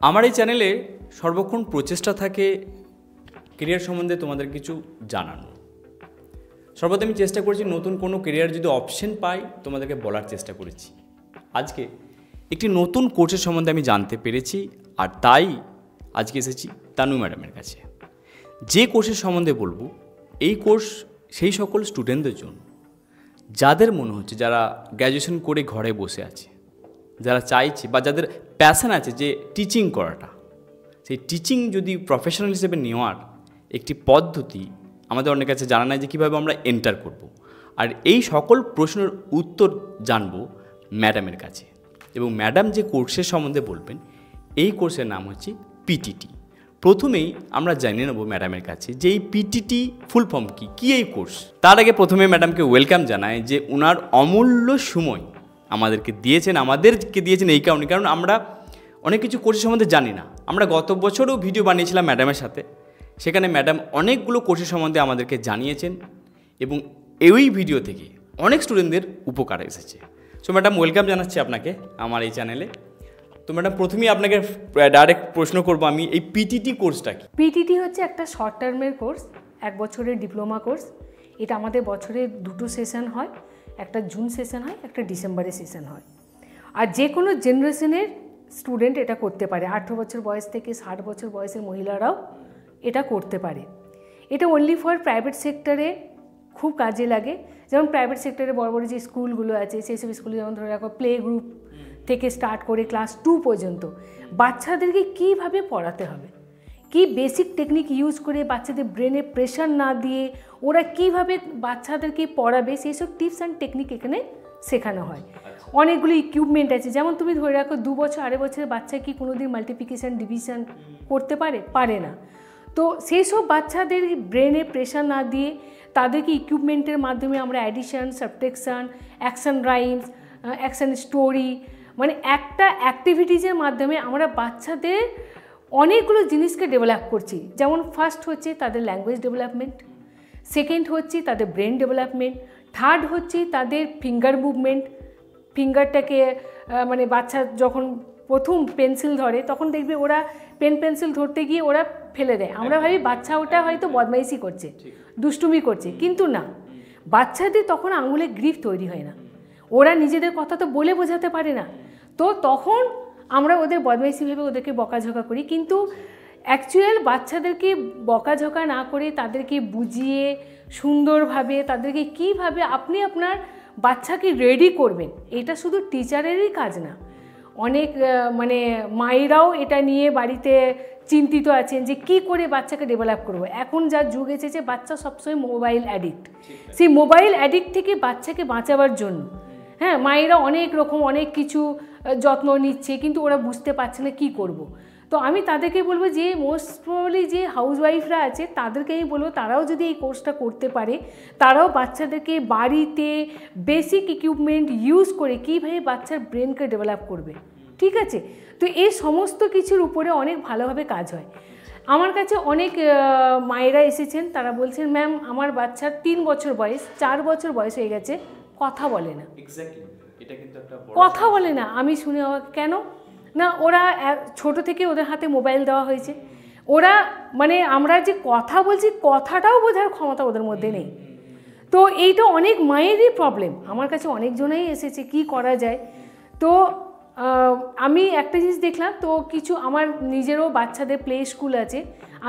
আমার এই চ্যানেলে সর্বক্ষণ প্রচেষ্টা থাকে কেরিয়ার সম্বন্ধে তোমাদের কিছু জানানো। সর্বদা আমি চেষ্টা করেছি নতুন কোনো কেরিয়ার যদি অপশন পাই তোমাদেরকে বলার চেষ্টা করেছি। আজকে একটি নতুন কোর্সের সম্বন্ধে আমি জানতে পেরেছি, আর তাই আজকে এসেছি তানু ম্যাডামের কাছে। যে কোর্সের সম্বন্ধে বলবো, এই কোর্স সেই সকল স্টুডেন্টদের জন্য যাদের মনে হচ্ছে যারা গ্র্যাজুয়েশন করে ঘরে বসে আছে, যারা চাইছে বা যাদের প্যাশন আছে যে টিচিং করাটা, সেই টিচিং যদি প্রফেশনাল হিসেবে নেওয়ার একটি পদ্ধতি আমাদের অনেক কাছে জানা নাই যে কীভাবে আমরা এন্টার করব। আর এই সকল প্রশ্নের উত্তর জানব ম্যাডামের কাছে, এবং ম্যাডাম যে কোর্সের সম্বন্ধে বলবেন এই কোর্সের নাম হচ্ছে পিটিটি। প্রথমেই আমরা জানিয়ে নেব ম্যাডামের কাছে যে এই পিটিটি ফুল ফর্ম কী এই কোর্স। তার আগে প্রথমে ম্যাডামকে ওয়েলকাম জানায় যে ওনার অমূল্য সময় আমাদেরকে দিয়েছেন এই কারণ আমরা অনেক কিছু কোর্সের সম্বন্ধে জানি না। আমরা গত বছরও ভিডিও বানিয়েছিলাম ম্যাডামের সাথে, সেখানে ম্যাডাম অনেকগুলো কোর্সের সম্বন্ধে আমাদেরকে জানিয়েছেন এবং এই ভিডিও থেকে অনেক স্টুডেন্টদের উপকার এসেছে। সো ম্যাডাম ওয়েলকাম জানাচ্ছি আপনাকে আমার এই চ্যানেলে। তো ম্যাডাম প্রথমেই আপনাকে ডাইরেক্ট প্রশ্ন করবো আমি, এই পিটিটি কোর্সটা কি? পিটিটি হচ্ছে একটা শর্ট টার্মের কোর্স, 1 বছরের ডিপ্লোমা কোর্স। এটা আমাদের বছরে 2টো সেশন হয়, একটা জুন সেশন হয়, একটা ডিসেম্বরে সেশন হয়। আর যে কোনো জেনারেশনের স্টুডেন্ট এটা করতে পারে। 18 বছর বয়স থেকে 60 বছর বয়সের মহিলারাও এটা করতে পারে। এটা অনলি ফর প্রাইভেট সেক্টরে খুব কাজে লাগে। যেমন প্রাইভেট সেক্টরে বড় বড় যে স্কুলগুলো আছে সেই সব স্কুলে যেমন ধরে রাখো প্লে গ্রুপ থেকে স্টার্ট করে ক্লাস 2 পর্যন্ত বাচ্চাদেরকে কীভাবে পড়াতে হবে, কি বেসিক টেকনিক ইউজ করে বাচ্চাদের ব্রেনে প্রেশার না দিয়ে ওরা কীভাবে বাচ্চাদেরকে পড়াবে, সেই সব টিপস অ্যান্ড টেকনিক এখানে শেখানো হয়। অনেকগুলো ইকুইপমেন্ট আছে, যেমন তুমি ধরে রাখো 2 বছর 2.5 বছরের বাচ্চা কি কোনোদিন মাল্টিপ্লিকেশান ডিভিশন করতে পারে না। তো সেই সব বাচ্চাদের ব্রেনে প্রেশার না দিয়ে তাদেরকে ইকুইপমেন্টের মাধ্যমে আমরা addition, subtraction, action rhymes, action story, মানে একটা অ্যাক্টিভিটিজের মাধ্যমে আমরা বাচ্চাদের অনেকগুলো জিনিসকে ডেভেলপ করছি। যেমন ফার্স্ট হচ্ছে তাদের ল্যাঙ্গুয়েজ ডেভেলপমেন্ট, সেকেন্ড হচ্ছে তাদের ব্রেন ডেভেলপমেন্ট, থার্ড হচ্ছে তাদের ফিঙ্গার মুভমেন্ট। ফিঙ্গারটাকে মানে বাচ্চা যখন প্রথম পেন্সিল ধরে তখন দেখবে ওরা পেন্সিল ধরতে গিয়ে ওরা ফেলে দেয়। আমরা ভাবি বাচ্চা ওটা হয়তো বদমাইশি করছে, দুষ্টুমি করছে, কিন্তু না, বাচ্চাদের তখন আঙুলে গ্রিপ তৈরি হয় না, ওরা নিজেদের কথা তো বলে বোঝাতে পারে না। তো তখন আমরা ওদের বদমাইশি ভেবে ওদেরকে বকাঝকা করি, কিন্তু অ্যাকচুয়াল বাচ্চাদেরকে বকাঝকা না করে তাদেরকে বুঝিয়ে সুন্দরভাবে তাদেরকে কীভাবে আপনি আপনার বাচ্চাকে রেডি করবেন, এটা শুধু টিচারেরই কাজ না। অনেক মানে মায়েরাও এটা নিয়ে বাড়িতে চিন্তিত আছেন যে কি করে বাচ্চাকে ডেভেলপ করবো। এখন যা যুগ এসেছে বাচ্চা সবসময় মোবাইল অ্যাডিক্ট, সেই মোবাইল অ্যাডিক্ট থেকে বাচ্চাকে বাঁচাবার জন্য মায়েরা অনেক রকম অনেক কিছু যত্ন নিচ্ছে, কিন্তু ওরা বুঝতে পারছে না কি করব। তো আমি তাদেরকে বলবো যে মোস্ট প্রবলি যে হাউসওয়াইফরা আছে তাদেরকে আমি বলবো তারাও যদি এই কোর্সটা করতে পারে, তারাও বাচ্চাদেরকে বাড়িতে বেসিক ইকুইপমেন্ট ইউজ করে কীভাবে বাচ্চার ব্রেনকে ডেভেলপ করবে, ঠিক আছে। তো এই সমস্ত কিছুর উপরে অনেক ভালোভাবে কাজ হয়। আমার কাছে অনেক মায়েরা এসেছেন, তারা বলছেন ম্যাম আমার বাচ্চার 3 বছর বয়স, 4 বছর বয়স হয়ে গেছে, কথা বলে না, কথা বলে না। আমি শুনে কেন না, ওরা ছোট থেকে ওদের হাতে মোবাইল দেওয়া হয়েছে, ওরা মানে আমরা যে কথা বলছি কথাটাও বোঝার ক্ষমতা ওদের মধ্যে নেই। তো এইটা অনেক মায়েরই প্রবলেম। আমার কাছে অনেকজনেই এসেছে কি করা যায়। তো আমি একটা জিনিস দেখলাম, তো কিছু আমার নিজেরও বাচ্চাদের প্লে স্কুল আছে,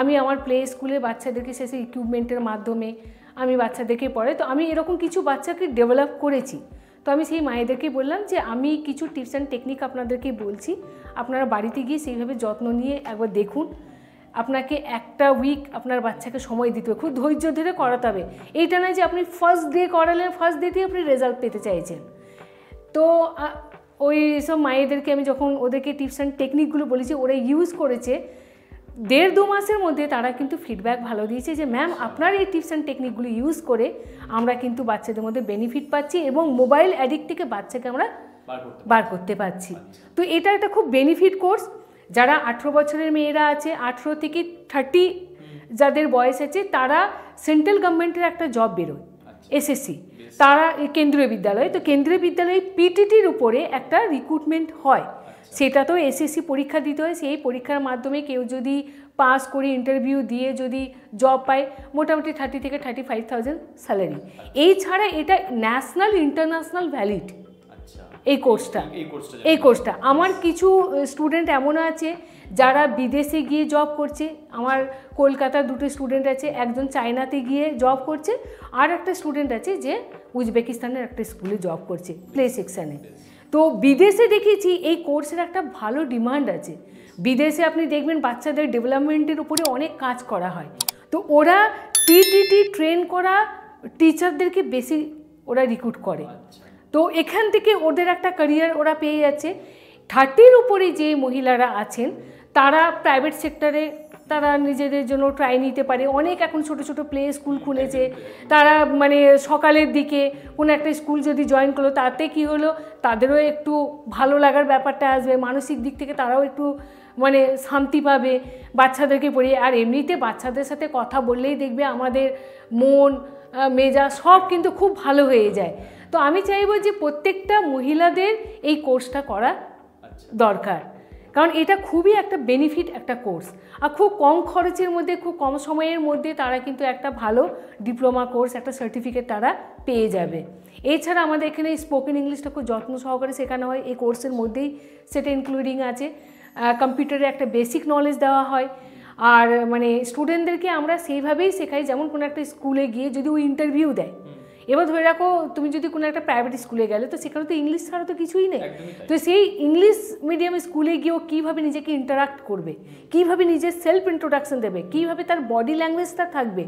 আমি আমার প্লে স্কুলে বাচ্চাদেরকে শেষে ইকুইপমেন্টের মাধ্যমে আমি বাচ্চাদেরকে পড়াই। তো আমি এরকম কিছু বাচ্চাকে ডেভেলপ করেছি। তো আমি সেই মায়েদেরকে বললাম যে আমি কিছু টিপস অ্যান্ড টেকনিক আপনাদেরকে বলছি, আপনারা বাড়িতে গিয়ে সেইভাবে যত্ন নিয়ে একবার দেখুন। আপনাকে একটা উইক আপনার বাচ্চাকে সময় দিতে হবে, খুব ধৈর্য ধরে করাতে হবে। এইটা নয় যে আপনি ফার্স্ট ডে করালেন, ফার্স্ট ডেতেই আপনি রেজাল্ট পেতে চাইছেন। তো ওই সব মায়েদেরকে আমি যখন ওদেরকে টিপস অ্যান্ড টেকনিকগুলো বলেছি, ওরা ইউজ করেছে, 1.5-2 মাসের মধ্যে তারা কিন্তু ফিডব্যাক ভালো দিয়েছে যে ম্যাম আপনার এই টিপস অ্যান্ড টেকনিকগুলো ইউজ করে আমরা কিন্তু বাচ্চাদের মধ্যে বেনিফিট পাচ্ছি এবং মোবাইল অ্যাডিক্ট থেকে বাচ্চাকে আমরা বার করতে পারছি। তো এটা একটা খুব বেনিফিট কোর্স। যারা 18 বছরের মেয়েরা আছে, 18 থেকে 30 যাদের বয়স আছে, তারা সেন্ট্রাল গভর্নমেন্টের একটা জব বেরোয়, এসএসসি, তারা কেন্দ্রীয় বিদ্যালয়, তো কেন্দ্রীয় বিদ্যালয়ে পিটিটির উপরে একটা রিক্রুটমেন্ট হয়, সেটা তো এসএসসি পরীক্ষা দিতে হয়। সেই পরীক্ষার মাধ্যমে কেউ যদি পাস করে ইন্টারভিউ দিয়ে যদি জব পায়, মোটামুটি 30 থেকে 35,000 স্যালারি। এই ছাড়া এটা ন্যাশনাল ইন্টারন্যাশনাল ভ্যালিড এই কোর্সটা। আমার কিছু স্টুডেন্ট এমন আছে যারা বিদেশে গিয়ে জব করছে। আমার কলকাতার দুটো স্টুডেন্ট আছে, একজন চায়নাতে গিয়ে জব করছে, আর একটা স্টুডেন্ট আছে যে উজবেকিস্তানের একটা স্কুলে জব করছে প্লে সেকশানে। তো বিদেশে দেখেছি এই কোর্সের একটা ভালো ডিমান্ড আছে। বিদেশে আপনি দেখবেন বাচ্চাদের ডেভেলপমেন্টের উপরে অনেক কাজ করা হয়, তো ওরা পিটিটি ট্রেন করা টিচারদেরকে বেশি ওরা রিক্রুট করে। তো এখান থেকে ওদের একটা ক্যারিয়ার ওরা পেয়ে যাচ্ছে। 30-র উপরে যে মহিলারা আছেন তারা প্রাইভেট সেক্টরে তারা নিজেদের জন্য ট্রাই নিতে পারে। অনেক এখন ছোট ছোট প্লে স্কুল খুলেছে, তারা মানে সকালের দিকে কোনো একটা স্কুল যদি জয়েন করলো, তাতে কি হলো তাদেরও একটু ভালো লাগার ব্যাপারটা আসবে, মানসিক দিক থেকে তারাও একটু মানে শান্তি পাবে বাচ্চাদেরকে পড়িয়ে। আর এমনিতে বাচ্চাদের সাথে কথা বললেই দেখবে আমাদের মন মেজাজ সব কিন্তু খুব ভালো হয়ে যায়। তো আমি চাইবো যে প্রত্যেকটা মহিলাদের এই কোর্সটা করা দরকার, কারণ এটা খুবই একটা বেনিফিট একটা কোর্স, আর খুব কম খরচের মধ্যে খুব কম সময়ের মধ্যে তারা কিন্তু একটা ভালো ডিপ্লোমা কোর্স একটা সার্টিফিকেট তারা পেয়ে যাবে। এছাড়া আমাদের এখানে স্পোকেন ইংলিশটা খুব যত্ন সহকারে শেখানো হয়, এই কোর্সের মধ্যেই সেটা ইনক্লুডিং আছে। কম্পিউটারে একটা বেসিক নলেজ দেওয়া হয়, আর মানে স্টুডেন্টদেরকে আমরা সেইভাবেই শেখাই যেমন কোনো একটা স্কুলে গিয়ে যদি ও ইন্টারভিউ দেয়। এবার ধরে রাখো তুমি যদি কোনো একটা প্রাইভেট স্কুলে গেলে, তো সেখানে তো ইংলিশ ছাড়া তো কিছুই নেই। তো সেই ইংলিশ মিডিয়াম স্কুলে গিয়ে ও কীভাবে নিজেকে ইন্টারাক্ট করবে, কীভাবে নিজের সেলফ ইন্ট্রোডাকশন দেবে, কীভাবে তার বডি ল্যাঙ্গুয়েজটা থাকবে,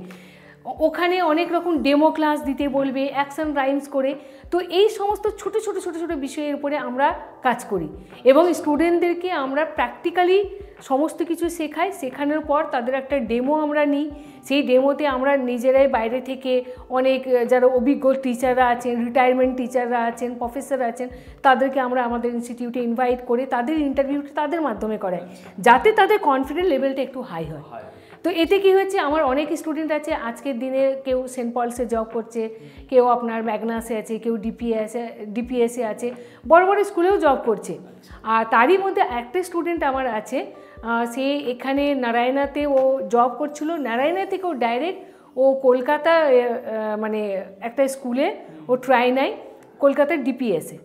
ওখানে অনেক রকম ডেমো ক্লাস দিতে বলবে অ্যাকশন রাইমস করে। তো এই সমস্ত ছোট ছোট ছোট ছোট বিষয়ের উপরে আমরা কাজ করি এবং স্টুডেন্টদেরকে আমরা প্র্যাকটিক্যালি সমস্ত কিছু শেখাই। শেখানোর পর তাদের একটা ডেমো আমরা নিই, সেই ডেমোতে আমরা নিজেরাই বাইরে থেকে অনেক যারা অভিজ্ঞ টিচাররা আছেন, রিটায়ারমেন্ট টিচাররা আছেন, প্রফেসর আছেন, তাদেরকে আমরা আমাদের ইনস্টিটিউটে ইনভাইট করে তাদের ইন্টারভিউটা তাদের মাধ্যমে করাই, যাতে তাদের কনফিডেন্স লেভেলটা একটু হাই হয়। তো এতে কী হচ্ছে, আমার অনেক স্টুডেন্ট আছে আজকের দিনে, কেউ সেন্ট পলসে জব করছে, কেউ আপনার ম্যাগনাসে আছে, কেউ ডিপিএসে আছে, বড় বড় স্কুলেও জব করছে। আর তারই মধ্যে একটা স্টুডেন্ট আমার আছে, সে এখানে নারায়ণাতে ও জব করছিল, নারায়ণা থেকে ও ডাইরেক্ট ও কলকাতা মানে একটা স্কুলে ও ট্রাই নেয়, কলকাতার ডিপিএসে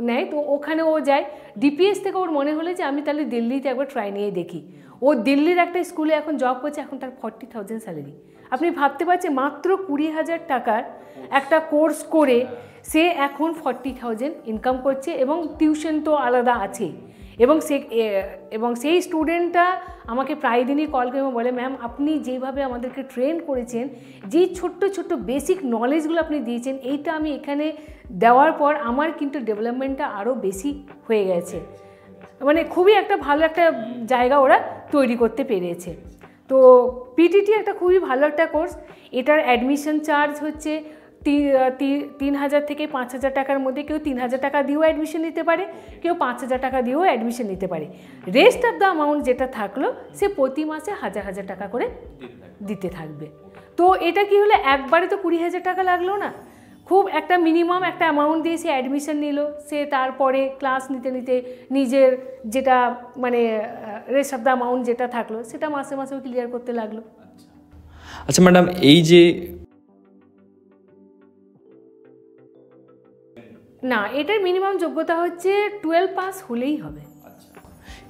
নেয়। তো ওখানে ও যায়, ডিপিএস থেকে ওর মনে হলো যে আমি তাহলে দিল্লিতে একবার ট্রাই নিয়ে দেখি। ও দিল্লির একটা স্কুলে এখন জব করছে, এখন তার 40,000 স্যালারি। আপনি ভাবতে পারছেন মাত্র 20,000 টাকার একটা কোর্স করে সে এখন 40,000 ইনকাম করছে, এবং টিউশন তো আলাদা আছে। এবং সেই স্টুডেন্টটা আমাকে প্রায় দিনই কল করে বলে, ম্যাম আপনি যেভাবে আমাদেরকে ট্রেন করেছেন, যেই ছোট্ট ছোট্ট বেসিক নলেজগুলো আপনি দিয়েছেন, এইটা আমি এখানে দেওয়ার পর আমার কিন্তু ডেভেলপমেন্টটা আরও বেশি হয়ে গেছে। মানে খুবই একটা ভালো একটা জায়গা ওরা তৈরি করতে পেরেছে। তো পিটিটি একটা খুবই ভালো একটা কোর্স। এটার অ্যাডমিশন চার্জ হচ্ছে 3,000 থেকে 5,000 টাকার মধ্যে। কেউ 3,000 টাকা দিয়েও অ্যাডমিশন নিতে পারে, কেউ 5,000 টাকা দিয়েও অ্যাডমিশন নিতে পারে। রেস্ট অফ দ্য অ্যামাউন্ট যেটা থাকলো সে প্রতি মাসে 1,000 টাকা করে দিতে থাকবে। তো এটা কি হলো, একবারে তো 20,000 টাকা লাগলো না, খুব একটা মিনিমাম একটা অ্যামাউন্ট দিয়ে সে অ্যাডমিশন নিল, সে তারপরে ক্লাস নিতে নিতে নিজের যেটা মানে রেস্ট অফ দ্য অ্যামাউন্ট যেটা থাকলো সেটা মাসে মাসেও ক্লিয়ার করতে লাগলো। আচ্ছা ম্যাডাম, এই যে না, এটার মিনিমাম যোগ্যতা হচ্ছে 12 পাস হলেই হবে।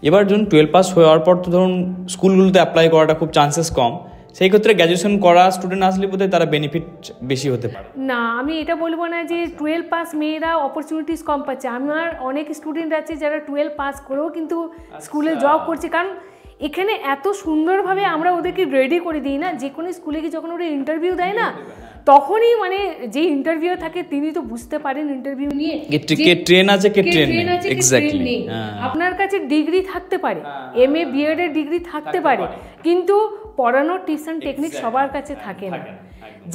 এবার ধরুন 12 পাস হওয়ার পর তো ধরুন স্কুলগুলোতে অ্যাপ্লাই করাটা খুব চান্সেস কম, সেই ক্ষেত্রে গ্র্যাজুয়েশন করা স্টুডেন্ট আসলে বোধহয় তারা বেনিফিট বেশি হতে পারে। না, আমি এটা বলবো না যে 12 পাস মেয়েরা অপরচুনিটিস কম পাচ্ছে। আমার অনেক স্টুডেন্ট আছে যারা 12 পাস করেও কিন্তু স্কুলে জব করছে, কারণ এখানে এত সুন্দরভাবে আমরা ওদেরকে রেডি করে দিই না। যে কোনো স্কুলে গিয়ে যখন ওরা ইন্টারভিউ দেয় না, তখনই মানে যে ইন্টারভিউ থাকে তিনি তো বুঝতে পারেন ইন্টারভিউ নিয়ে কে ট্রেন আছে কে ট্রেন নেই। এক্স্যাক্টলি, আপনার কাছে ডিগ্রি থাকতে পারে, এমএ বিএড এর ডিগ্রি থাকতে পারে, কিন্তু পড়ানোর টিপস অ্যান্ড টেকনিক সবার কাছে থাকে না।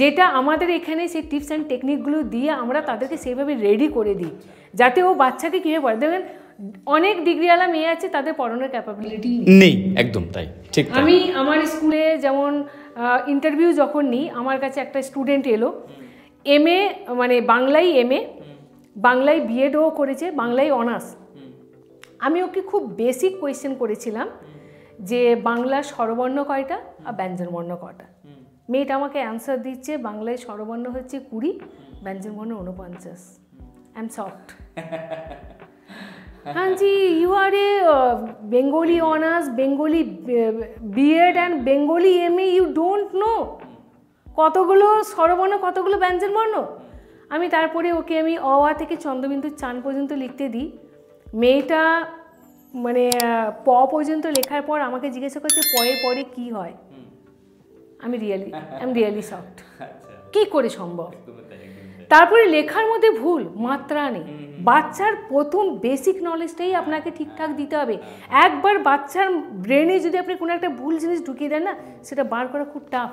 যেটা আমাদের এখানে সেই টিপস অ্যান্ড টেকনিকগুলো দিয়ে আমরা তাদেরকে সেইভাবে রেডি করে দিই যাতে ও বাচ্চাকে কীভাবে পড়ে। দেখবেন অনেক ডিগ্রিওয়ালা মেয়ে আছে, তাদের পড়ানোর ক্যাপাবিলিটি নেই। একদম তাই, ঠিক। আমি আমার স্কুলে যেমন ইন্টারভিউ যখন নিই, আমার কাছে একটা স্টুডেন্ট এলো, MA মানে বাংলায় MA, বাংলায় বিএডও করেছে, বাংলায় অনার্স। আমি ওকে খুব বেসিক কোয়েশ্চেন করেছিলাম যে বাংলা স্বরবর্ণ কয়টা আর ব্যঞ্জনবর্ণ কয়টা। মেয়েটা আমাকে অ্যান্সার দিচ্ছে বাংলায় স্বরবর্ণ হচ্ছে 20, ব্যঞ্জনবর্ণ 49। I am shocked. हाँ जी, you are a Bengali honors, Bengali B.Ed and Bengali MA, you don't know কতগুলো স্বরবর্ণ কতগুলো ব্যঞ্জনবর্ণ। আমি তারপরে ওকে আমি অ আ থেকে চন্দ্রবিন্দু চান পর্যন্ত লিখতে দিই। মেয়েটা মানে প পর্যন্ত লেখার পর আমাকে জিজ্ঞাসা করছে পয়ের পরে কি হয়। আই এম রিয়েলি শকড, কি করে সম্ভব। তারপরে লেখার মধ্যে ভুল মাত্রা নেই। বাচ্চার প্রথম বেসিক নলেজটাই আপনাকে ঠিকঠাক দিতে হবে। একবার বাচ্চার ব্রেনে যদি আপনি কোনো একটা ভুল জিনিস ঢুকিয়ে দেন না, সেটা বার করা খুব টাফ।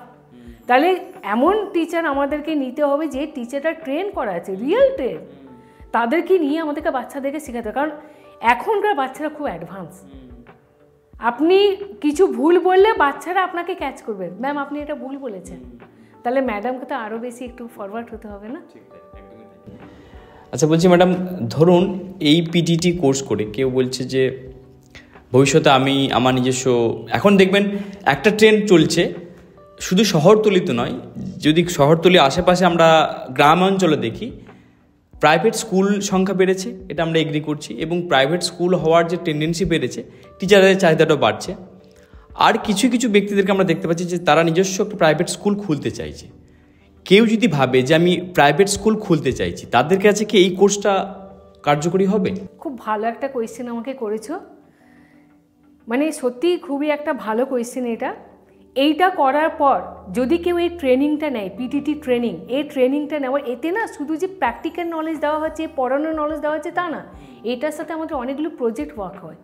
তাহলে এমন টিচার আমাদেরকে নিতে হবে যে টিচারটা ট্রেন করা আছে, রিয়েল ট্রেন, তাদেরকে নিয়ে আমাদেরকে বাচ্চাদেরকে শেখাতে হবে। কারণ এখনকার বাচ্চারা খুব অ্যাডভান্স। আপনি কিছু ভুল বললে বাচ্চারা আপনাকে ক্যাচ করবে, ম্যাম আপনি এটা ভুল বলেছেন। তাহলে ম্যাডামকে তো আরও বেশি একটু ফরওয়ার্ড হতে হবে না। আচ্ছা বলছি ম্যাডাম, ধরুন এই পিটিটি কোর্স করে কেউ বলছে যে ভবিষ্যতে আমি আমার নিজস্ব, এখন দেখবেন একটা ট্রেন্ড চলছে শুধু শহরতলিতে নয়, যদি শহরতলির আশেপাশে আমরা গ্রাম অঞ্চলে দেখি, প্রাইভেট স্কুল সংখ্যা বেড়েছে, এটা আমরা এগ্রি করছি, এবং প্রাইভেট স্কুল হওয়ার যে টেন্ডেন্সি বেড়েছে, টিচারের চাহিদাটাও বাড়ছে। আর কিছু কিছু ব্যক্তিদেরকে আমরা দেখতে পাচ্ছি যে তারা নিজস্ব একটা প্রাইভেট স্কুল খুলতে চাইছে। কেউ যদি ভাবে যে আমি প্রাইভেট স্কুল খুলতে চাইছি, তাদের কাছে কি এই কোর্সটা কার্যকরী হবে? খুব ভালো একটা কোয়েশ্চেন আমাকে করেছো, মানে সত্যি খুবই একটা ভালো কোয়েশ্চেন এটা। এইটা করার পর যদি কেউ এই ট্রেনিংটা নেয়, পিটিটি ট্রেনিং, এই ট্রেনিংটা নেওয়ার, এতে না শুধু যে প্র্যাকটিক্যাল নলেজ দেওয়া হচ্ছে, পড়ানোর নলেজ দেওয়া হচ্ছে তা না, এটার সাথে আমাদের অনেকগুলো প্রজেক্ট ওয়ার্ক হয়।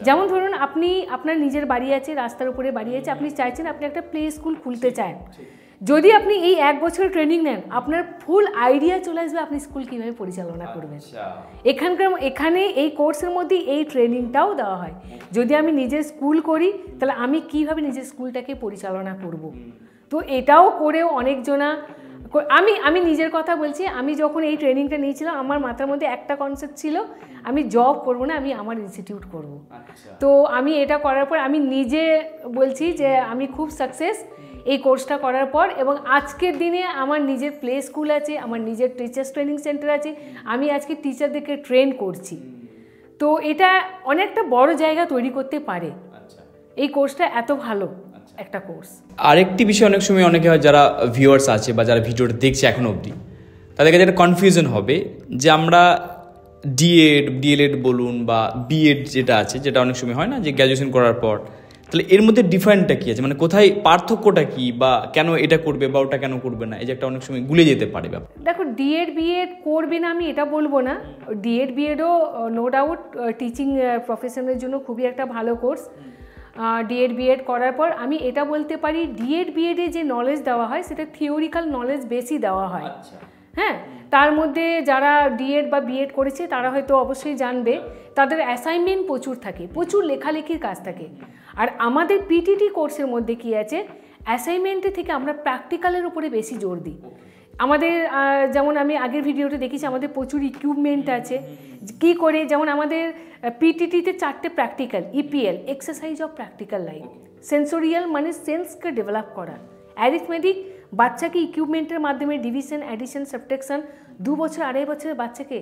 যেমন ধরুন আপনি আপনার নিজের বাড়ি আছে, রাস্তার উপরে বাড়ি আছে, আপনি চাইছেন আপনি একটা প্লে স্কুল খুলতে চান। যদি আপনি এই 1 বছর ট্রেনিং নেন, আপনার ফুল আইডিয়া চলে আসবে আপনি স্কুল কীভাবে পরিচালনা করবেন। এখানে এই কোর্সের মধ্যে এই ট্রেনিংটাও দেওয়া হয়। যদি আমি নিজের স্কুল করি তাহলে আমি কিভাবে নিজের স্কুলটাকে পরিচালনা করব। তো এটাও করেও অনেকজনা, আমি নিজের কথা বলছি, আমি যখন এই ট্রেনিংটা নিয়েছিলাম আমার মাথার মধ্যে একটা কনসেপ্ট ছিল, আমি জব করব না, আমি আমার ইনস্টিটিউট করব। তো আমি এটা করার পর আমি নিজে বলছি যে আমি খুব সাকসেস এই কোর্সটা করার পর, এবং আজকের দিনে আমার নিজের প্লে স্কুল আছে, আমার নিজের টিচার্স ট্রেনিং সেন্টার আছে, আমি আজকে টিচারদেরকে ট্রেন করছি। তো এটা অনেকটা বড় জায়গা তৈরি করতে পারে এই কোর্সটা, এত ভালো একটা কোর্স। আরেকটি বিষয় অনেক সময় অনেকে হয় যারা ভিউয়ার্স আছে বা যারা ভিডিওটা দেখছে এখনো অবধি, তাদের কাছে একটা কনফিউশন হবে যে আমরা ডিএলএড বলুন বা বিএড যেটা আছে, যেটা অনেক সময় হয় না যে গ্র্যাজুয়েশন করার পর, তাহলে এর মধ্যে ডিফারেন্টটা কী আছে, মানে কোথায় পার্থক্যটা কী, বা কেন এটা করবে বা ওটা কেন করবে না, এই যে একটা অনেক সময় গুলে যেতে পারে ব্যাপার। দেখো ডিএড বিএড করবে না আমি এটা বলবো না, ডিএড বিএডও নো ডাউট টিচিং প্রফেশনের জন্য খুবই একটা ভালো কোর্স। ডিএড বিএড করার পর আমি এটা বলতে পারি ডিএড বিএডে যে নলেজ দেওয়া হয় সেটা থিওরিক্যাল নলেজ বেশি দেওয়া হয়। হ্যাঁ, তার মধ্যে যারা ডিএড বা বিএড করেছে তারা হয়তো অবশ্যই জানবে, তাদের অ্যাসাইনমেন্ট প্রচুর থাকে, প্রচুর লেখালেখির কাজ থাকে। আর আমাদের পিটিটি কোর্সের মধ্যে কি আছে, অ্যাসাইনমেন্টের থেকে আমরা প্র্যাকটিক্যালের উপরে বেশি জোর দিই। আমাদের যেমন আমি আগের ভিডিওতে দেখেছি আমাদের প্রচুর ইকুইপমেন্ট আছে, কি করে, যেমন আমাদের পিটিটিতে 4টে practical, EPL exercise of practical life, sensorial মানে সেন্সকে ডেভেলপ করা, অ্যারিথমেটিক বাচ্চাকে ইকুইপমেন্টের মাধ্যমে ডিভিশন, অ্যাডিশন, সাবট্রাকশন 2 বছর 2.5 বছরের বাচ্চাকে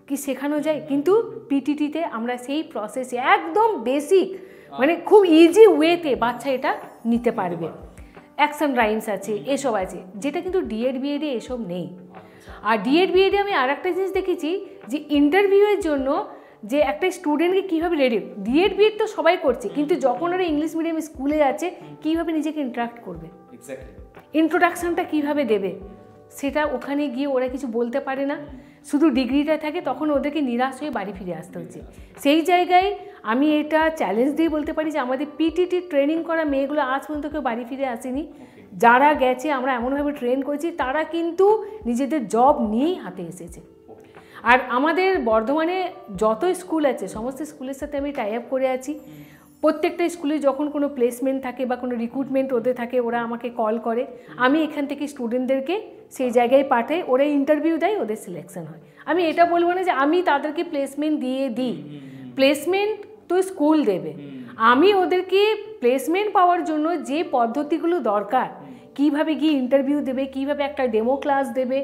কি শেখানো যায়, কিন্তু পিটিটিতে আমরা সেই প্রসেসে একদম বেসিক মানে খুব ইজি ওয়েতে বাচ্চা এটা নিতে পারবে। অ্যাকশন রাইমস আছে, এসব আছে, যেটা কিন্তু ডিএড বিএডে এসব নেই। আর ডিএড বিএডে আমি আর একটা জিনিস দেখেছি যে ইন্টারভিউয়ের জন্য যে একটা স্টুডেন্টকে কীভাবে রেডি, ডিএড বিএড তো সবাই করছে, কিন্তু যখন ওরা ইংলিশ মিডিয়াম স্কুলে যাচ্ছে কীভাবে নিজেকে ইন্টারাক্ট করবে, ইন্ট্রোডাকশানটা কীভাবে দেবে, সেটা ওখানে গিয়ে ওরা কিছু বলতে পারে না, শুধু ডিগ্রিটা থাকে, তখন ওদেরকে নিরাশ হয়ে বাড়ি ফিরে আসতে হচ্ছে। সেই জায়গায় আমি এটা চ্যালেঞ্জ দিয়ে বলতে পারি যে আমাদের পিটিটি ট্রেনিং করা মেয়েগুলো আজ পর্যন্ত কেউ বাড়ি ফিরে আসেনি। যারা গেছে আমরা এমনভাবে ট্রেন করেছি তারা কিন্তু নিজেদের জব নিয়েই হাতে এসেছে। আর আমাদের বর্ধমানে যত স্কুল আছে সমস্ত স্কুলের সাথে আমি টাই আপ করে আছি, প্রত্যেকটা স্কুলে যখন কোনো প্লেসমেন্ট থাকে বা কোনো রিক্রুটমেন্ট ওদের থাকে, ওরা আমাকে কল করে, আমি এখান থেকে স্টুডেন্টদেরকে সেই জায়গায় পাঠাই, ওরা ইন্টারভিউ দেয়, ওদের সিলেকশন হয়। আমি এটা বলবো না যে আমি তাদেরকে প্লেসমেন্ট দিয়ে দিই, প্লেসমেন্ট তো স্কুল দেবে। আমি ওদেরকে প্লেসমেন্ট পাওয়ার জন্য যে পদ্ধতিগুলো দরকার, কিভাবে গিয়ে ইন্টারভিউ দেবে, কিভাবে একটা ডেমো ক্লাস দেবে,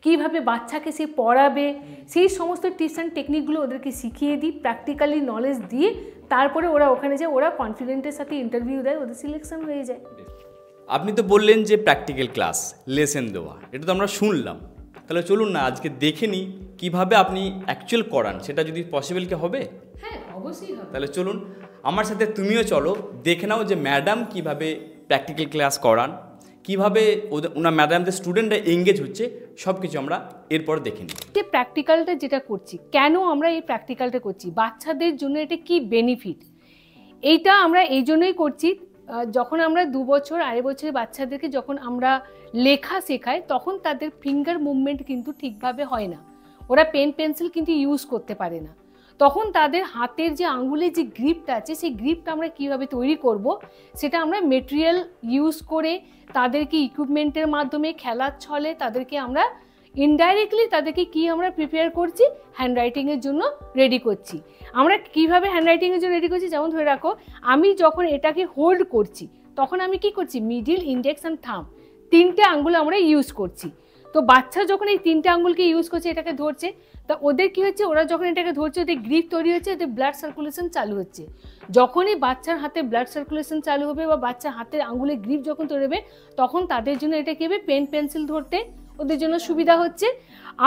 কিভাবে বাচ্চাকে সে পড়াবে, সেই সমস্ত টিপস অ্যান্ড টেকনিকগুলো ওদেরকে শিখিয়ে দিই, প্র্যাকটিক্যালি নলেজ দিয়ে তারপরে ওরা ওখানে যায়, ওরা কনফিডেন্টের সাথে ইন্টারভিউ দেয়, ওদের সিলেকশন হয়ে যায়। আপনি তো বললেন যে প্র্যাকটিক্যাল ক্লাস, লেসেন দেওয়া, এটা তো আমরা শুনলাম। তাহলে চলুন না আজকে দেখে নিই কীভাবে আপনি অ্যাকচুয়াল করান, সেটা যদি পসিবল কি হবে? হ্যাঁ, অবশ্যই হবে। তাহলে চলুন আমার সাথে তুমিও চলো, দেখে নাও যে ম্যাডাম কীভাবে প্র্যাকটিক্যাল ক্লাস করান, কীভাবে ওনার ম্যাডামদের স্টুডেন্টরা এঙ্গেজ হচ্ছে, সব কিছু আমরা এরপর দেখে নিই। যে প্র্যাকটিক্যালটা যেটা করছি, কেন আমরা এই প্র্যাকটিক্যালটা করছি, বাচ্চাদের জন্য এটা কি বেনিফিট, এইটা আমরা এই জন্যই করছি। যখন আমরা 2 বছর 2.5 বছরের বাচ্চাদেরকে যখন আমরা লেখা শেখাই, তখন তাদের ফিঙ্গার মুভমেন্ট কিন্তু ঠিকভাবে হয় না, ওরা পেন পেন্সিল কিন্তু ইউজ করতে পারে না। তখন তাদের হাতের যে আঙ্গুলের যে গ্রিপটা আছে, সেই গ্রিপটা আমরা কীভাবে তৈরি করব, সেটা আমরা মেটেরিয়াল ইউজ করে, তাদেরকে ইকুইপমেন্টের মাধ্যমে, খেলার ছলে তাদেরকে আমরা ইনডাইরেক্টলি তাদেরকে কি আমরা প্রিপেয়ার করছি, হ্যান্ডরাইটিংয়ের জন্য রেডি করছি। আমরা কিভাবে হ্যান্ডরাইটিংয়ের জন্য রেডি করছি, যেমন ধরে রাখো আমি যখন এটাকে হোল্ড করছি, তখন আমি কি করছি, মিডিল, ইন্ডেক্স অ্যান্ড থাম্ব 3টে আঙ্গুল আমরা ইউজ করছি। তো বাচ্চা যখন এই 3টে আঙ্গুলকে ইউজ করছে, এটাকে ধরছে, তা ওদের কি হচ্ছে, ওরা যখন এটাকে ধরছে, ওদের গ্রিপ তৈরি হচ্ছে, ওদের ব্লাড সার্কুলেশন চালু হচ্ছে। যখনই বাচ্চার হাতে ব্লাড সার্কুলেশন চালু হবে বা বাচ্চার হাতের আঙ্গুলের গ্রিপ যখন তৈরি হবে, তখন তাদের জন্য এটা কি হবে, পেন পেন্সিল ধরতে ওদের জন্য সুবিধা হচ্ছে।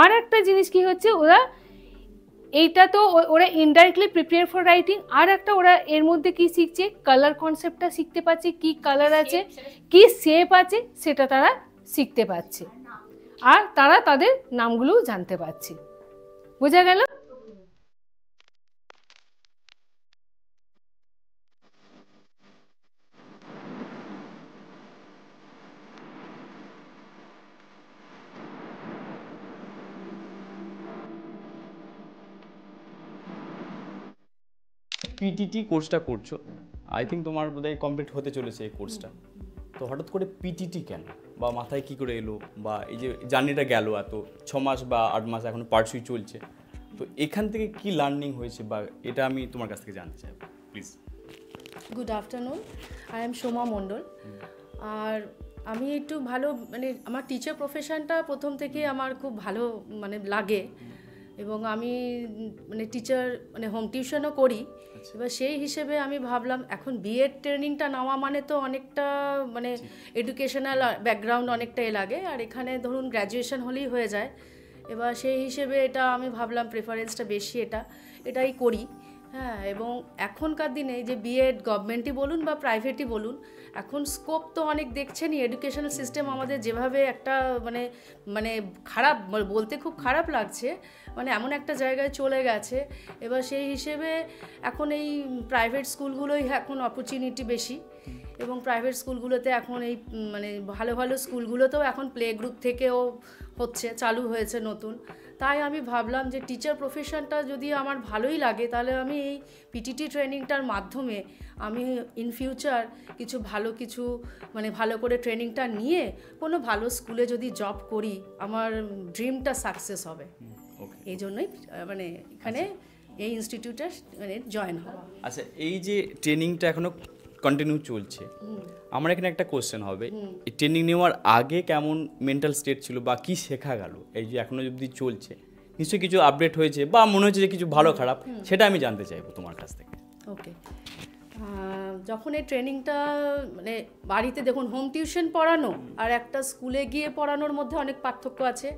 আর একটা জিনিস কি হচ্ছে, ওরা এইটা তো ওরা ইনডাইরেক্টলি প্রিপেয়ার ফর রাইটিং, আর একটা ওরা এর মধ্যে কি শিখছে, কালার কনসেপ্টটা শিখতে পাচ্ছে, কি কালার আছে, কি শেপ আছে, সেটা তারা শিখতে পাচ্ছে, আর তারা তাদের নামগুলোও জানতে পারছে। বোঝা গেল? পিটিটি কোর্সটা করছো, আই থিঙ্ক তোমার বোধহয় কমপ্লিট হতে চলেছে এই কোর্সটা। তো হঠাৎ করে পিটিটি কেন, বা মাথায় কী করে এলো, বা এই যে জার্নিটা গেল এত 6 মাস বা 8 মাস এখনো পার্সুই চলছে, তো এখান থেকে কি লার্নিং হয়েছে, বা এটা আমি তোমার কাছ থেকে জানতে চাই please. Good afternoon, I am Soma Mondal. আর আমি একটু ভালো, মানে আমার টিচার প্রফেশনটা প্রথম থেকে আমার খুব ভালো মানে লাগে, এবং আমি মানে টিচার মানে হোম টিউশনও করি। এবার সেই হিসেবে আমি ভাবলাম এখন বিএড ট্রেনিংটা নেওয়া মানে তো অনেকটা মানে এডুকেশনাল ব্যাকগ্রাউন্ড অনেকটাই লাগে, আর এখানে ধরুন গ্র্যাজুয়েশন হলেই হয়ে যায়। এবার সেই হিসেবে এটা আমি ভাবলাম প্রেফারেন্সটা বেশি এটাই করি। হ্যাঁ, এবং এখনকার দিনে যে বিএড গভর্নমেন্টই বলুন বা প্রাইভেটই বলুন, এখন স্কোপ তো অনেক দেখছেনই। এডুকেশনাল সিস্টেম আমাদের যেভাবে একটা মানে মানে খারাপ, বলতে খুব খারাপ লাগছে, মানে এমন একটা জায়গায় চলে গেছে। এবার সেই হিসেবে এখন এই প্রাইভেট স্কুলগুলোই এখন অপরচুনিটি বেশি, এবং প্রাইভেট স্কুলগুলোতে এখন এই মানে ভালো ভালো স্কুলগুলোতেও এখন প্লে গ্রুপ থেকেও হচ্ছে, চালু হয়েছে নতুন। তাই আমি ভাবলাম যে টিচার প্রফেশনটা যদি আমার ভালোই লাগে, তাহলে আমি এই পিটিটি ট্রেনিংটার মাধ্যমে আমি ইন ফিউচার কিছু মানে ভালো করে ট্রেনিংটা নিয়ে কোনো ভালো স্কুলে যদি জব করি, আমার ড্রিমটা সাকসেস হবে। এই জন্যই মানে এখানে এই ইনস্টিটিউটে মানে জয়েন হওয়া। আচ্ছা, এই যে ট্রেনিংটা এখনো কন্টিনিউ চলছে, আমার এখানে একটা কোশ্চেন হবে, এই ট্রেনিং নেওয়ার আগে কেমন মেন্টাল স্টেট ছিল, বা কি শেখা গেল, এই যে এখনো যদি চলছে, নিশ্চয়ই কিছু আপডেট হয়েছে, বা মনে হচ্ছে যে কিছু ভালো খারাপ, সেটা আমি জানতে চাইবো তোমার কাছ থেকে। ওকে, যখন এই ট্রেনিংটা মানে বাড়িতে দেখুন হোম টিউশন পড়ানো আর একটা স্কুলে গিয়ে পড়ানোর মধ্যে অনেক পার্থক্য আছে।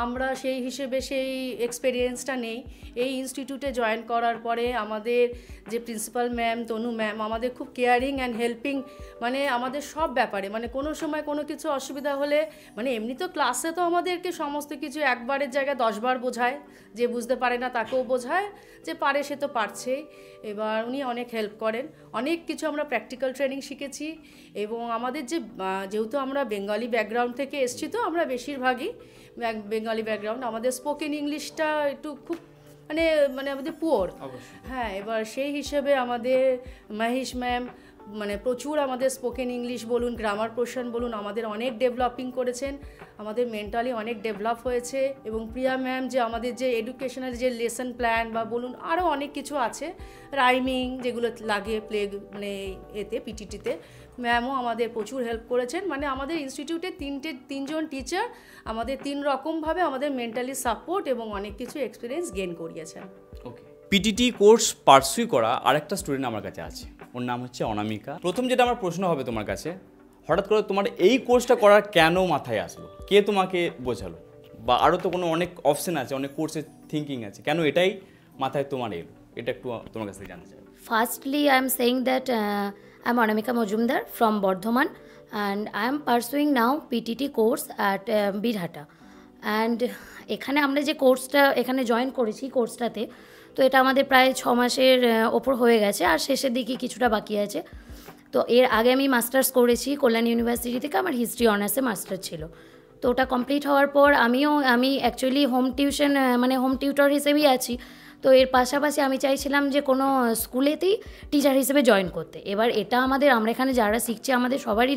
আমরা সেই হিসেবে সেই এক্সপেরিয়েন্সটা নেই। এই ইনস্টিটিউটে জয়েন করার পরে আমাদের যে প্রিন্সিপাল ম্যাম, তনু ম্যাম, আমাদের খুব কেয়ারিং অ্যান্ড হেল্পিং, মানে আমাদের সব ব্যাপারে, মানে কোনো সময় কোনো কিছু অসুবিধা হলে, মানে এমনি তো ক্লাসে তো আমাদেরকে সমস্ত কিছু একবারের জায়গায় 10 বার বোঝায়, যে বুঝতে পারে না তাকেও বোঝায়, যে পারে সে তো পারছেই। এবার উনি অনেক হেল্প করেন, অনেক কিছু আমরা প্র্যাকটিক্যাল ট্রেনিং শিখেছি। এবং আমাদের যেহেতু আমরা বেঙ্গলি ব্যাকগ্রাউন্ড থেকে এসেছি, তো আমরা বেশিরভাগই বেঙ্গলি ব্যাকগ্রাউন্ড, আমাদের স্পোকেন ইংলিশটা একটু খুব মানে মানে আমাদের পুয়ার। হ্যাঁ, এবার সেই হিসেবে আমাদের মহেশ ম্যাম মানে প্রচুর আমাদের স্পোকেন ইংলিশ বলুন, গ্রামার পোর্শন বলুন, আমাদের অনেক ডেভেলপিং করেছেন, আমাদের মেন্টালি অনেক ডেভেলপ হয়েছে। এবং প্রিয়া ম্যাম যে আমাদের যে এডুকেশনাল যে লেসন প্ল্যান বা বলুন আরও অনেক কিছু আছে, রাইমিং যেগুলো লাগে প্লে মানে এতে পিটিটিতে, ম্যামও আমাদের প্রচুর হেল্প করেছেন। মানে আমাদের ইনস্টিটিউটে তিনজন টিচার আমাদের 3 রকমভাবে আমাদের মেন্টালি সাপোর্ট এবং অনেক কিছু এক্সপিরিয়েন্স গেইন করিয়েছেন। ওকে, পিটিটি কোর্স পার্সুই করা আরেকটা স্টুডেন্ট আমার কাছে আছে, ওর নাম হচ্ছে অনামিকা। প্রথম যেটা আমার প্রশ্ন হবে তোমার কাছে, হঠাৎ করে তোমার এই কোর্সটা করার কেন মাথায় আসলো, কে তোমাকে বোঝালো? বা আরও তো কোনো অনেক অপশন আছে, অনেক কোর্সের থিঙ্কিং আছে, কেন এটাই মাথায় তোমার এলো? এটা একটু তোমার কাছ থেকে জানতে চাই। Firstly, I am saying that I'm Anamika Majumdar from Bardhaman, and I am pursuing now PTT course at Birhata. And এখানে আমরা যে কোর্সটা এখানে জয়েন করেছি কোর্সটাতে, তো এটা আমাদের প্রায় 6 মাসের ওপর হয়ে গেছে, আর শেষের দিকে কিছুটা বাকি আছে। তো এর আগে আমি মাস্টার্স করেছি কল্যাণ ইউনিভার্সিটি থেকে, আমার হিস্ট্রি অনার্সে মাস্টার ছিল। তো ওটা কমপ্লিট হওয়ার পর আমি অ্যাকচুয়ালি হোম টিউশন মানে হোম টিউটর হিসেবেই আছি। তো এর পাশাপাশি আমি চাইছিলাম যে কোনো স্কুলেতেই টিচার হিসেবে জয়েন করতে। এবার এটা আমরা এখানে যারা শিখছি আমাদের সবারই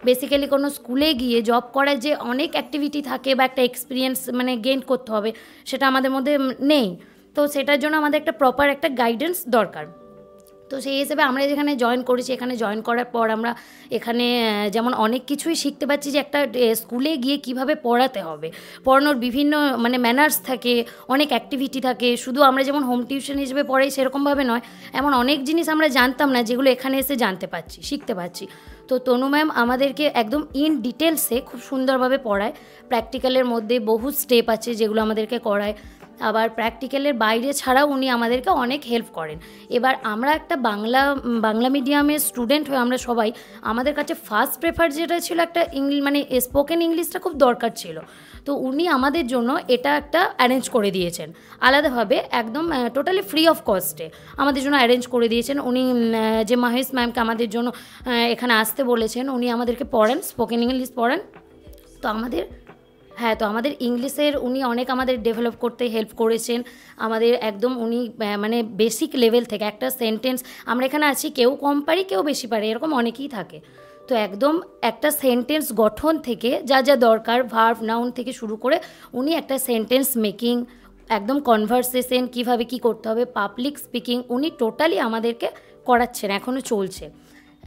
বেসিক্যালি কোনো স্কুলে গিয়ে জব করার যে অনেক অ্যাক্টিভিটি থাকে বা একটা এক্সপিরিয়েন্স মানে গেইন করতে হবে, সেটা আমাদের মধ্যে নেই। তো সেটার জন্য আমাদের একটা প্রপার একটা গাইডেন্স দরকার। তো সেই হিসেবে আমরা যেখানে জয়েন করেছি, এখানে জয়েন করার পর আমরা এখানে যেমন অনেক কিছুই শিখতে পাচ্ছি যে একটা স্কুলে গিয়ে কিভাবে পড়াতে হবে, পড়ানোর বিভিন্ন মানে ম্যানার্স থাকে, অনেক অ্যাক্টিভিটি থাকে। শুধু আমরা যেমন হোম টিউশন হিসেবে পড়াই সেরকমভাবে নয়, এমন অনেক জিনিস আমরা জানতাম না যেগুলো এখানে এসে জানতে পারছি, শিখতে পারছি। তো তনু ম্যাম আমাদেরকে একদম ইন ডিটেলসে খুব সুন্দরভাবে পড়ায়। প্র্যাকটিক্যালের মধ্যে বহু স্টেপ আছে যেগুলো আমাদেরকে করায়, আবার প্র্যাকটিক্যালের বাইরে ছাড়াও উনি আমাদেরকে অনেক হেল্প করেন। এবার আমরা একটা বাংলা মিডিয়ামের স্টুডেন্ট হয়ে আমরা সবাই, আমাদের কাছে ফার্স্ট প্রেফার যেটা ছিল একটা মানে স্পোকেন ইংলিশটা খুব দরকার ছিল। তো উনি আমাদের জন্য এটা একটা অ্যারেঞ্জ করে দিয়েছেন আলাদাভাবে, একদম টোটালি ফ্রি অফ কস্টে আমাদের জন্য অ্যারেঞ্জ করে দিয়েছেন। উনি যে মহেশ ম্যামকে আমাদের জন্য এখানে আসতে বলেছেন, উনি আমাদেরকে পড়ান, স্পোকেন ইংলিশ পড়ান। তো আমাদের ইংলিশের উনি অনেক আমাদের ডেভেলপ করতে হেল্প করেছেন। আমাদের একদম উনি মানে বেসিক লেভেল থেকে একটা সেন্টেন্স, আমরা এখানে আছি কেউ কম পারি কেউ বেশি পারে, এরকম অনেকেই থাকে। তো একদম একটা সেন্টেন্স গঠন থেকে যা যা দরকার, ভার্ব নাউন থেকে শুরু করে উনি একটা সেন্টেন্স মেকিং, একদম কনভারসেশন কীভাবে কী করতে হবে, পাবলিক স্পিকিং, উনি টোটালি আমাদেরকে করাচ্ছেন, এখনও চলছে।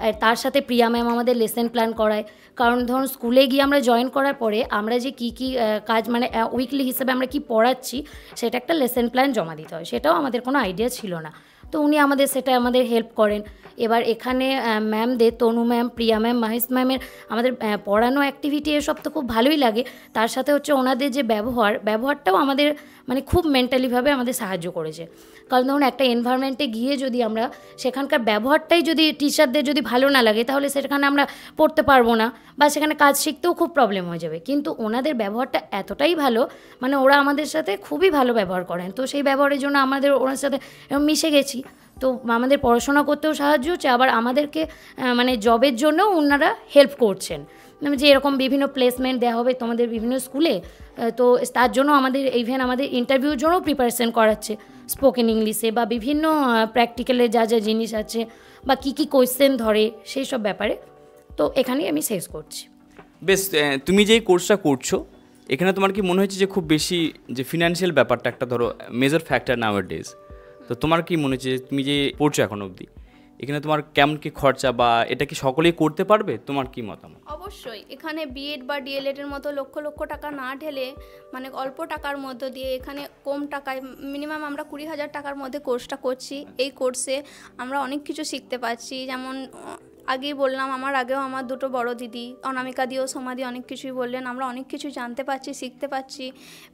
আর তার সাথে প্রিয়া ম্যাম আমাদের লেসন প্ল্যান করায়। কারণ ধরুন স্কুলে গিয়ে আমরা জয়েন করার পরে আমরা যে কী কাজ মানে উইকলি হিসেবে আমরা কি পড়াচ্ছি সেটা একটা লেসন প্ল্যান জমা দিতে হয়, সেটাও আমাদের কোনো আইডিয়া ছিল না। তো উনি সেটা আমাদের হেল্প করেন। এবার এখানে ম্যামদের তনু ম্যাম, প্রিয়া ম্যাম, মহেশ ম্যামের আমাদের পড়ানো অ্যাক্টিভিটি এসব তো খুব ভালোই লাগে। তার সাথে হচ্ছে ওনাদের যে ব্যবহারটাও আমাদের মানে খুব মেন্টালিভাবে আমাদের সাহায্য করেছে। কারণ ধরুন একটা এনভায়রনমেন্টে গিয়ে যদি আমরা সেখানকার ব্যবহারটাই যদি টিচারদের যদি ভালো না লাগে, তাহলে সেখানে আমরা পড়তে পারবো না বা সেখানে কাজ শিখতেও খুব প্রবলেম হয়ে যাবে। কিন্তু ওনাদের ব্যবহারটা এতটাই ভালো, মানে ওরা আমাদের সাথে খুবই ভালো ব্যবহার করেন। তো সেই ব্যবহারের জন্য আমাদের ওনার সাথে মিশে গেছি। তো আমাদের পড়াশোনা করতেও সাহায্য হচ্ছে, আবার আমাদেরকে মানে জবের জন্যও ওনারা হেল্প করছেন। যে এরকম বিভিন্ন প্লেসমেন্ট দেওয়া হবে তোমাদের বিভিন্ন স্কুলে, তো তার জন্য আমাদের আমাদের ইন্টারভিউর জন্যও প্রিপারেশন করাচ্ছে স্পোকেন ইংলিশে, বা বিভিন্ন প্র্যাকটিক্যালে যা যা জিনিস আছে বা কী কী কোয়েশ্চেন ধরে সেই সব ব্যাপারে। তো এখানেই আমি শেষ করছি। বেশ, তুমি যেই কোর্সটা করছো এখানে তোমার কি মনে হচ্ছে যে খুব বেশি যে ফিনান্সিয়াল ব্যাপারটা একটা ধরো মেজর ফ্যাক্টর নাওয়ারডেজ, তো তোমার কি মনে হচ্ছে তুমি যে পড়ছো এখন অবধি এখানে তোমার কেমন কি খরচা, বা এটা কি সকলেই করতে পারবে, তোমার কি মতামত? অবশ্যই এখানে বিএড বা ডিএলএড এর মতো লক্ষ লক্ষ টাকা না ঢেলে মানে অল্প টাকার মধ্যে দিয়ে এখানে কম টাকায় মিনিমাম আমরা 20,000 টাকার মধ্যে কোর্সটা করছি। এই কোর্সে আমরা অনেক কিছু শিখতে পাচ্ছি, যেমন আগেই বললাম আমার আগেও আমার দুটো বড় দিদি অনামিকা দিও সোমাদি অনেক কিছুই বললেন, আমরা অনেক কিছু জানতে পারছি, শিখতে পাচ্ছি।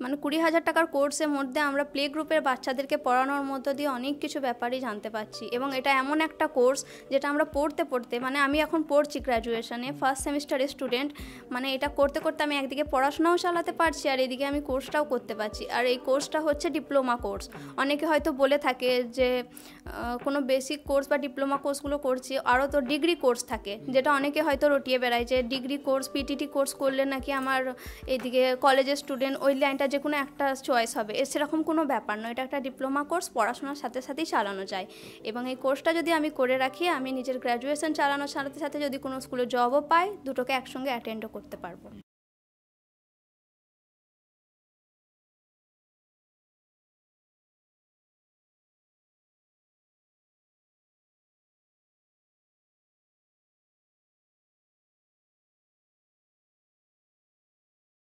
মানে 20,000 টাকার কোর্সের মধ্যে আমরা প্লে গ্রুপের বাচ্চাদেরকে পড়ানোর মধ্য দিয়ে অনেক কিছু ব্যাপারই জানতে পারছি। এবং এটা এমন একটা কোর্স যেটা আমরা পড়তে পড়তে মানে আমি এখন পড়ছি গ্র্যাজুয়েশনে ফার্স্ট সেমিস্টারের স্টুডেন্ট, মানে এটা করতে করতে আমি একদিকে পড়াশোনাও চালাতে পারছি আর এদিকে আমি কোর্সটাও করতে পারছি। আর এই কোর্সটা হচ্ছে ডিপ্লোমা কোর্স। অনেকে হয়তো বলে থাকে যে কোনো বেসিক কোর্স বা ডিপ্লোমা কোর্সগুলো করছি, আরও তো ডিগ্রি কোর্স থাকে, যেটা অনেকে হয়তো রটিয়ে বেড়ায় যে ডিগ্রি কোর্স পিটিটি কোর্স করলে নাকি আমার এদিকে কলেজের স্টুডেন্ট ওই লাইনটা যে কোনো একটা চয়েস হবে, সেরকম কোনো ব্যাপার নয়। এটা একটা ডিপ্লোমা কোর্স, পড়াশোনার সাথে সাথেই চালানো যায়। এবং এই কোর্সটা যদি আমি করে রাখি, আমি নিজের গ্র্যাজুয়েশন চালানোর সাথে সাথে যদি কোনো স্কুলে জবও পাই, দুটোকে একসঙ্গে অ্যাটেন্ডও করতে পারবো।